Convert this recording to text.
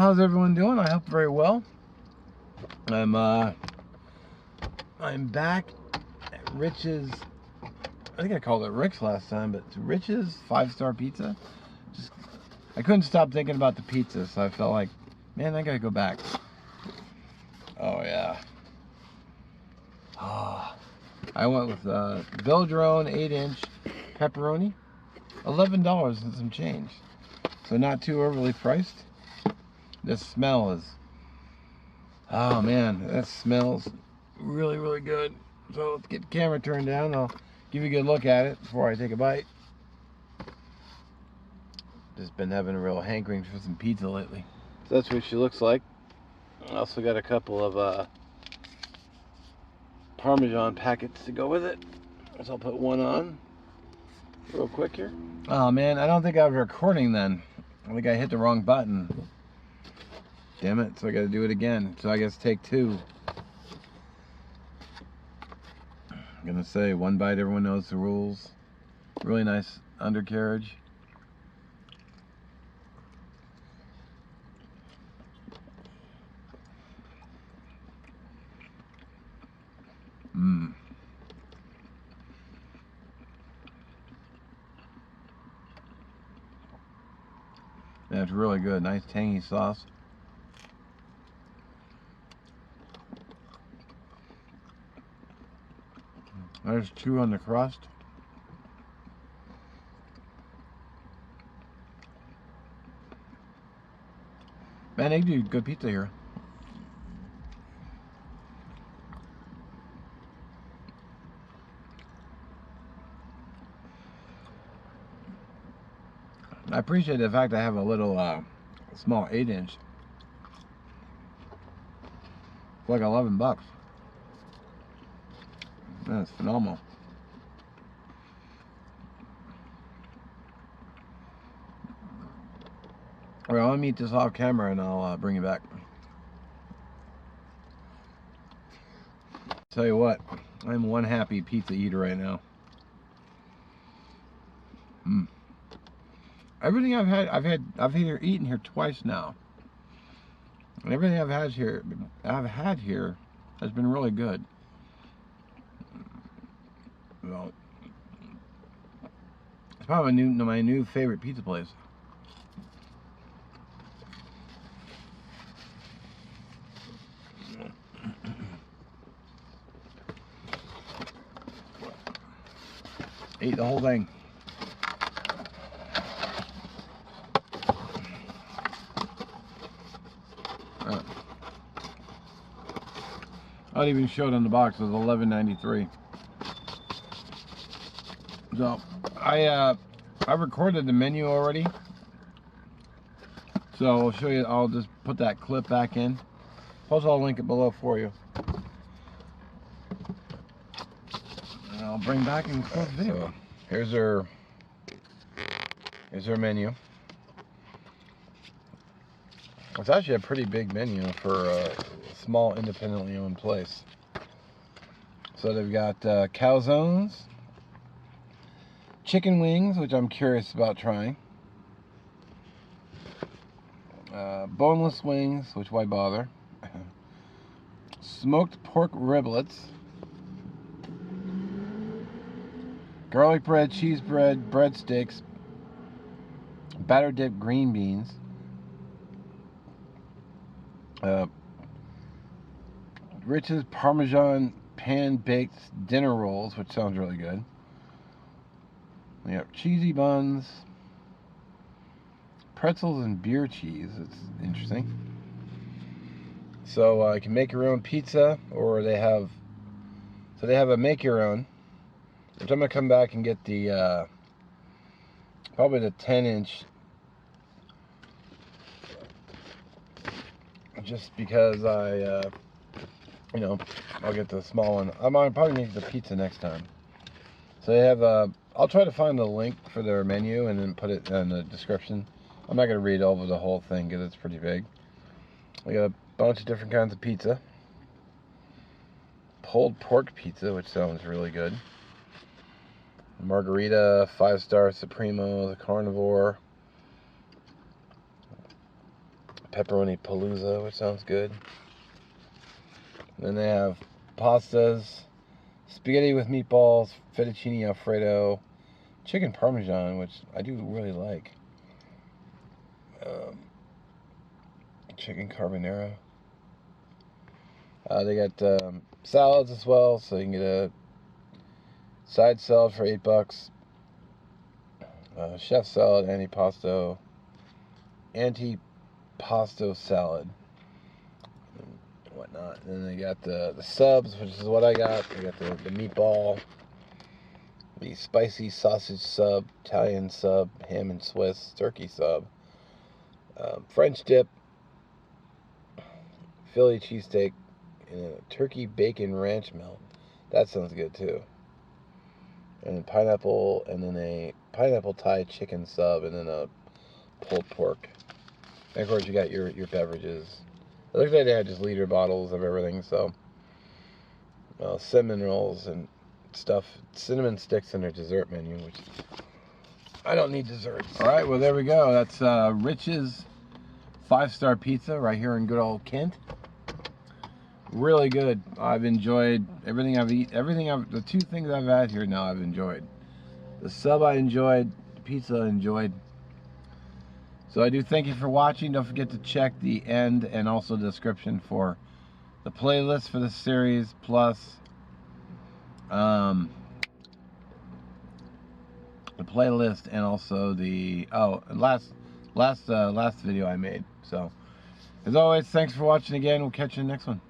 how's everyone doing? I hope very well. I'm back at Rich's. I think I called it Rick's last time, but it's Rich's 5-star pizza. I couldn't stop thinking about the pizza, so I felt like, man, I gotta go back. Oh yeah. Oh, I went with Villadrone 8-inch pepperoni, $11 and some change. So not too overly priced. The smell is, oh man, that smells really, really good. So let's get the camera turned down. I'll give you a good look at it before I take a bite. Just been having a real hankering for some pizza lately. So that's what she looks like. I also got a couple of Parmesan packets to go with it. So I'll put one on real quick here. Oh man, I don't think I was recording then. I think I hit the wrong button. Damn it, so I gotta do it again. So I guess take 2. I'm gonna say 1 bite, everyone knows the rules. Really nice undercarriage. Mmm. That's really good. Nice tangy sauce. There's 2 on the crust. Man, they do good pizza here. I appreciate the fact I have a little small 8-inch. It's like $11. That's phenomenal. Alright, I'll eat this off camera and I'll bring you back. Tell you what, I'm one happy pizza eater right now. Everything I've eaten here twice now, and everything I've had here has been really good. Well, it's probably my new favorite pizza place. Ate the whole thing. I didn't even show it on the box. It was $11.93. So I recorded the menu already. So I'll show you. I'll just put that clip back in. Plus I'll link it below for you. And I'll bring back and close the video. So here's her menu. It's actually a pretty big menu for a small independently owned place. So they've got calzones, chicken wings, which I'm curious about trying, boneless wings, which why bother, smoked pork riblets, garlic bread, cheese bread, breadsticks, batter dipped green beans, Rich's Parmesan pan-baked dinner rolls, which sounds really good. We have cheesy buns, pretzels, and beer cheese. It's interesting. So you can make your own pizza, or they have a make your own. Which I'm gonna come back and get the probably the 10-inch, just because I'll get the small one. I'll probably make the pizza next time. So they have I'll try to find the link for their menu and then put it in the description. I'm not gonna read over the whole thing because it's pretty big. We got a bunch of different kinds of pizza. Pulled pork pizza, which sounds really good. Margarita, 5-star Supremo, the carnivore, pepperoni palooza, which sounds good. And then they have pastas, spaghetti with meatballs, fettuccine alfredo, chicken parmesan, which I do really like. Chicken carbonara. They got salads as well, so you can get a side salad for $8. Chef salad, antipasto salad, and whatnot. And then they got the subs, which is what I got. They got the meatball, the spicy sausage sub, Italian sub, ham and Swiss, turkey sub, French dip, Philly cheesesteak, and a turkey bacon ranch melt. That sounds good too. And pineapple, and then a pineapple Thai chicken sub, and then a pulled pork. And of course you got your beverages. It looks like they had just liter bottles of everything, so cinnamon rolls and stuff, cinnamon sticks in their dessert menu, which I don't need desserts. Alright, well there we go. That's Rich's 5-star pizza right here in good old Kent. Really good. I've enjoyed everything I've eaten. The 2 things I've had here now I've enjoyed. The sub I enjoyed, the pizza I enjoyed. So I do thank you for watching. Don't forget to check the end and also the description for the playlist for this series, plus the playlist, and also the last video I made. So as always, thanks for watching again. We'll catch you in the next one.